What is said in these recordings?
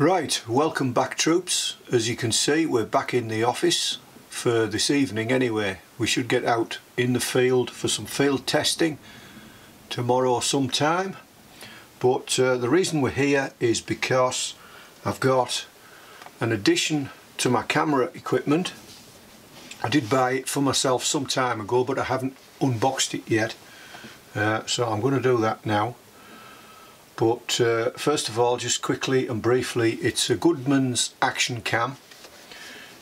Right, welcome back troops. As you can see, we're back in the office for this evening anyway. We should get out in the field for some field testing tomorrow sometime. But the reason we're here is because I've got an addition to my camera equipment. I did buy it for myself some time ago, but I haven't unboxed it yet. So I'm going to do that now. But first of all, just quickly and briefly, it's a Goodmans action cam.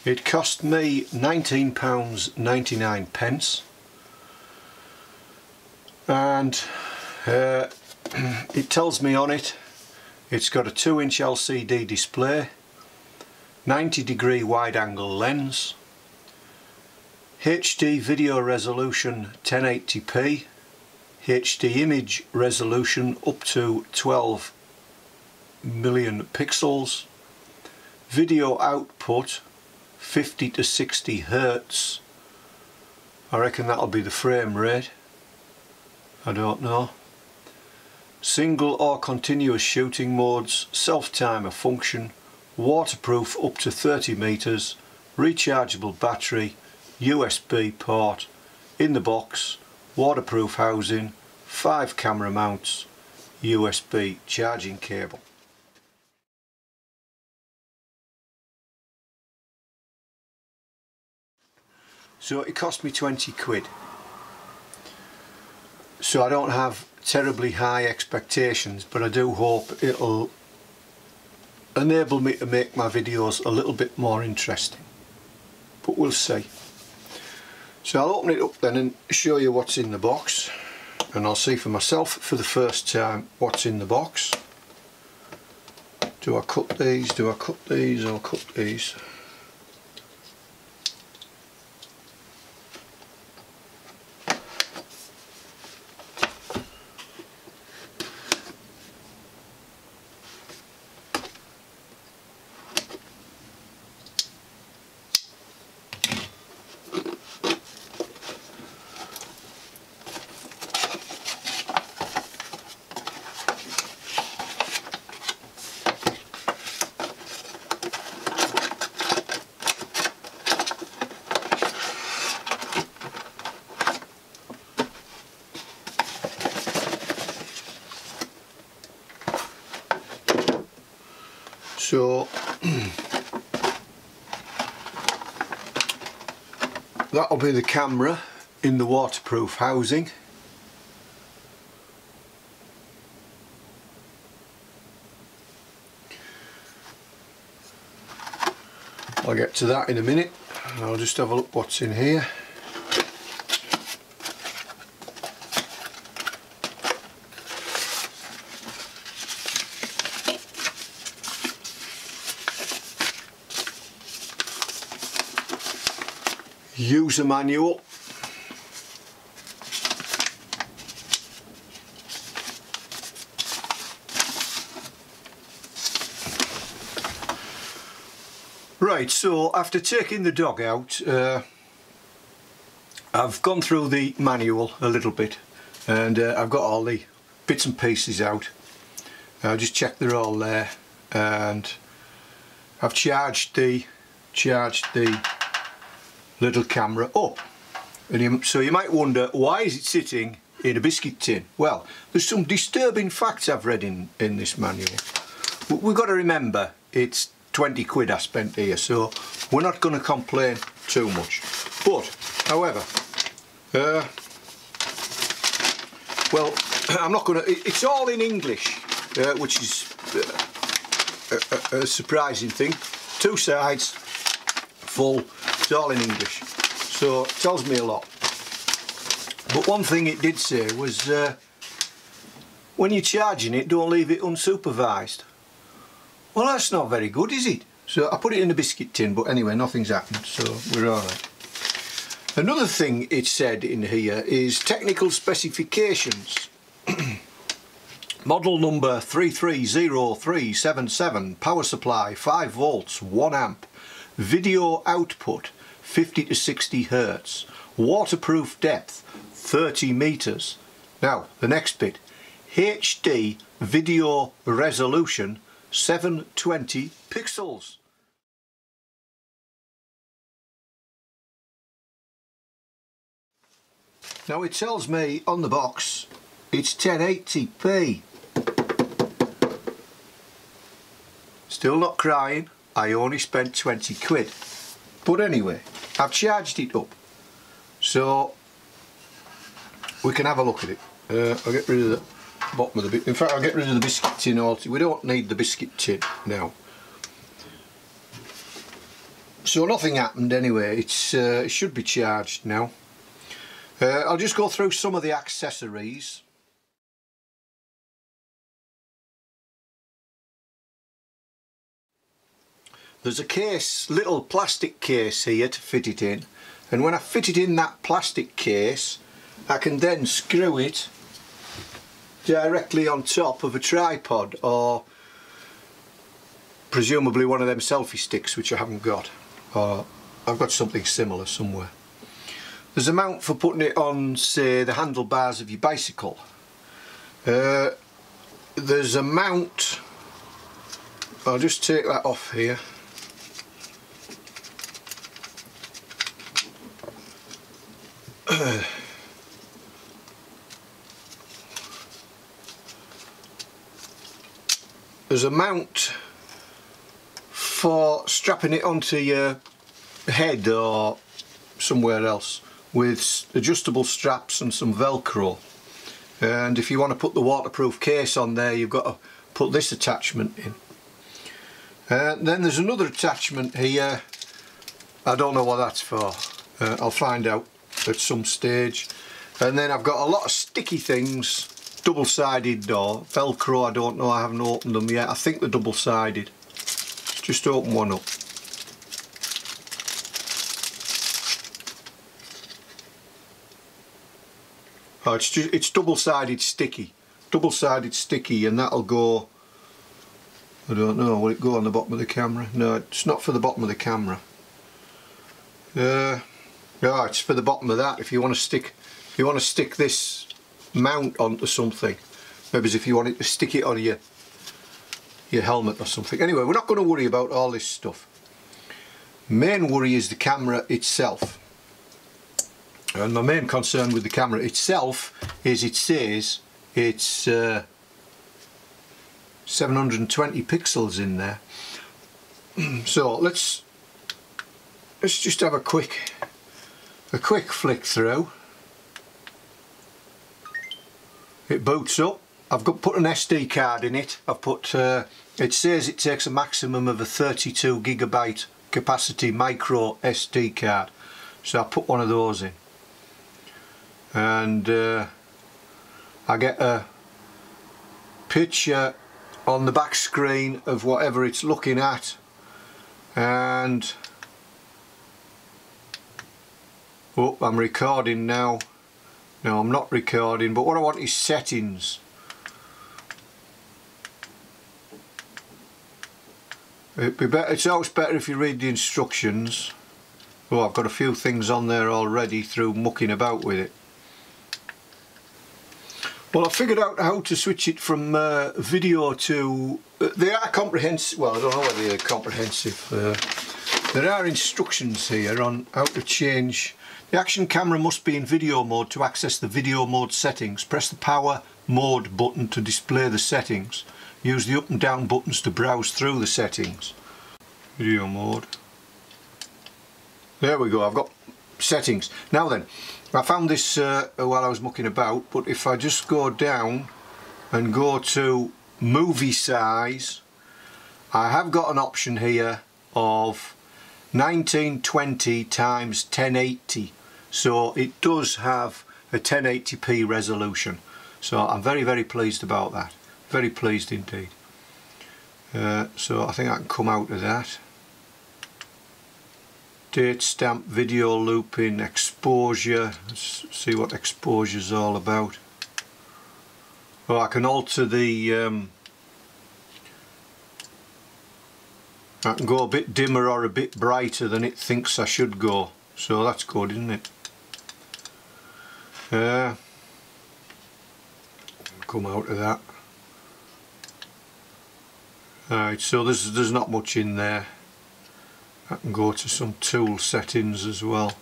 It cost me £19.99, and it tells me on it it's got a 2-inch LCD display, 90-degree wide-angle lens, HD video resolution 1080p, HD image resolution up to 12 million pixels, video output 50 to 60 Hertz. I reckon that'll be the frame rate, I don't know. Single or continuous shooting modes, self-timer function, waterproof up to 30 meters, rechargeable battery, USB port, in the box, waterproof housing, 5 camera mounts, USB charging cable. So it cost me 20 quid. So I don't have terribly high expectations, but I do hope it'll enable me to make my videos a little bit more interesting. But we'll see. So I'll open it up then and show you what's in the box, and I'll see for myself for the first time what's in the box. Do I cut these? Do I cut these? I'll cut these. So that'll be the camera in the waterproof housing. I'll get to that in a minute. I'll just have a look what's in here. User manual, right, so after taking the dog out, I've gone through the manual a little bit, and I've got all the bits and pieces out. I just checked they're all there, and I've charged the little camera up. And so you might wonder, why is it sitting in a biscuit tin? Well, there's some disturbing facts I've read in this manual. We've got to remember it's 20 quid I spent here, so we're not going to complain too much. But however, well, I'm not going to, it's all in English, which is a surprising thing. 2 sides full. It's all in English, so it tells me a lot. But one thing it did say was when you're charging it, don't leave it unsupervised. Well, that's not very good, is it? So I put it in a biscuit tin, but anyway, nothing's happened, so we're alright. Another thing it said in here is technical specifications. Model number 330377, power supply 5 volts, 1 amp, video output 50 to 60 Hertz, waterproof depth 30 meters. Now the next bit, HD video resolution 720 pixels. Now it tells me on the box it's 1080p. Still not crying, I only spent 20 quid. But anyway, I've charged it up, so we can have a look at it. I'll get rid of the bottom of the bit. In fact, I'll get rid of the biscuit tin altogether. We don't need the biscuit tin now. So nothing happened anyway. It's it should be charged now. I'll just go through some of the accessories. There's a case, little plastic case here to fit it in, and when I fit it in that plastic case, I can then screw it directly on top of a tripod, or presumably one of them selfie sticks, which I haven't got, or I've got something similar somewhere. There's a mount for putting it on, say, the handlebars of your bicycle. There's a mount, I'll just take that off here. There's a mount for strapping it onto your head or somewhere else, with adjustable straps and some velcro. And if you want to put the waterproof case on there, you've got to put this attachment in. Then there's another attachment here. I don't know what that's for. I'll find out at some stage. And then I've got a lot of sticky things, double-sided or velcro, I don't know, I haven't opened them yet. I think they're double-sided. Just open one up. Oh, it's double-sided sticky. Double-sided sticky, and that'll go, I don't know, will it go on the bottom of the camera? No, it's not for the bottom of the camera. No, it's for the bottom of that. If you want to stick this mount onto something, maybe as if you wanted to stick it on your helmet or something. Anyway, we're not going to worry about all this stuff. Main worry is the camera itself. And my main concern with the camera itself is it says it's 720 pixels in there. So let's just have a quick flick through. It boots up. I've put an SD card in it. I've put it says it takes a maximum of a 32 gigabyte capacity micro SD card, so I put one of those in, and I get a picture on the back screen of whatever it's looking at, and oh, I'm recording now. No, I'm not recording, but what I want is settings. It'd be better, it's always better if you read the instructions. Oh, I've got a few things on there already through mucking about with it. Well, I figured out how to switch it from video to... they are comprehensive, well, I don't know whether they're comprehensive. There are instructions here on how to change. The action camera must be in video mode. To access the video mode settings, press the power mode button to display the settings. Use the up and down buttons to browse through the settings. Video mode. There we go, I've got settings. Now then, I found this while I was mucking about, but if I just go down and go to movie size, I have got an option here of 1920 times 1080. So it does have a 1080p resolution, so I'm very, very pleased about that. Very pleased indeed. So I think I can come out of that. Date stamp, video looping, exposure. Let's see what exposure is all about. Oh, I can alter the I can go a bit dimmer or a bit brighter than it thinks I should go, so that's good, isn't it? Come out of that. Alright, so there's not much in there. I can go to some tool settings as well.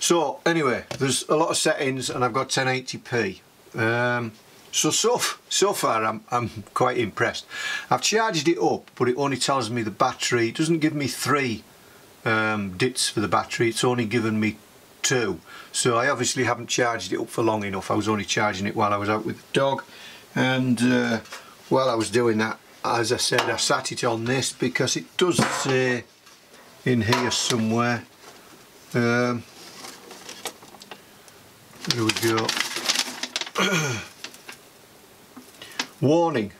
So anyway, there's a lot of settings and I've got 1080p. So far I'm quite impressed. I've charged it up, but it only tells me the battery. It doesn't give me 3 dits for the battery, it's only given me 2. So I obviously haven't charged it up for long enough. I was only charging it while I was out with the dog, and while I was doing that, as I said, I sat it on this because it does say in here somewhere, here we go, warning,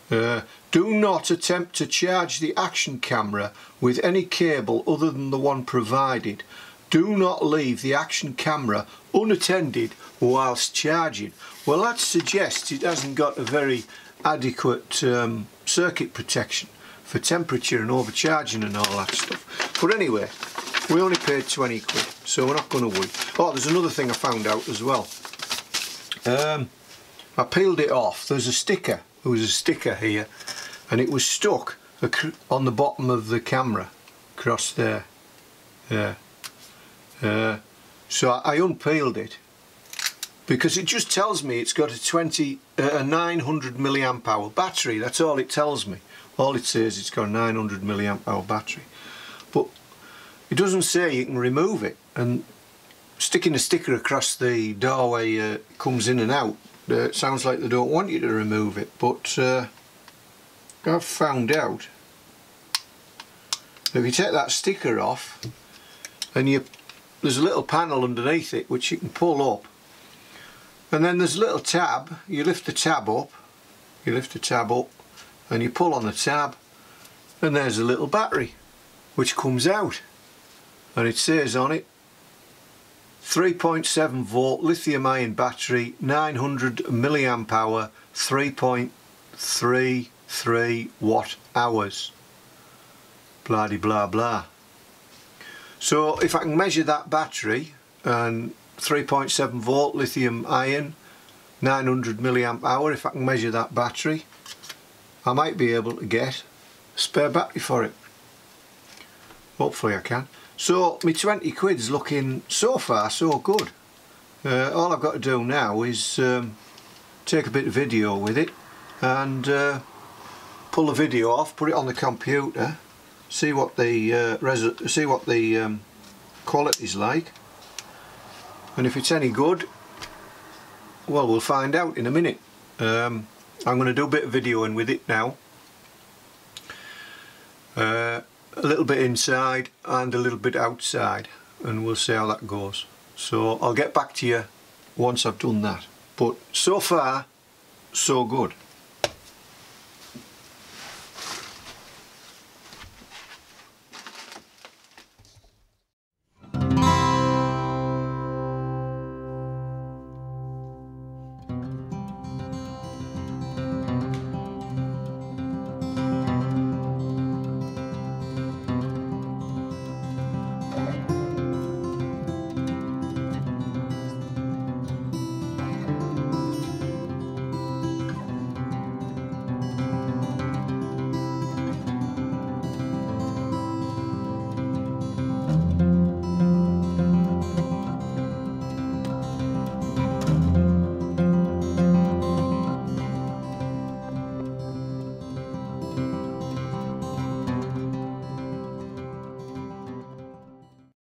do not attempt to charge the action camera with any cable other than the one provided. Do not leave the action camera unattended whilst charging. Well, that suggests it hasn't got a very adequate circuit protection for temperature and overcharging and all that stuff. But anyway, we only paid 20 quid, so we're not going to worry. Oh, there's another thing I found out as well. I peeled it off. There's a sticker. There was a sticker here, and it was stuck on the bottom of the camera, across there. So I unpeeled it because it just tells me it's got a 900 milliamp hour battery. That's all it tells me. All it says it's got a 900 milliamp hour battery, but it doesn't say you can remove it. And sticking a sticker across the doorway comes in and out. It sounds like they don't want you to remove it, but I've found out if you take that sticker off and there's a little panel underneath it which you can pull up, and then there's a little tab. You lift the tab up, and you pull on the tab, and there's a little battery which comes out, and it says on it 3.7 volt lithium ion battery, 900 milliamp hour, 3.33 watt hours, blah de blah blah. So if I can measure that battery and 3.7 volt lithium ion, 900 milliamp hour, if I can measure that battery, I might be able to get a spare battery for it. Hopefully I can. So my 20 quid's looking so far so good. All I've got to do now is take a bit of video with it and pull the video off, put it on the computer, see what the quality's like, and if it's any good, well, we'll find out in a minute. I'm going to do a bit of videoing with it now. A little bit inside and a little bit outside, and we'll see how that goes. So I'll get back to you once I've done that. But so far, so good.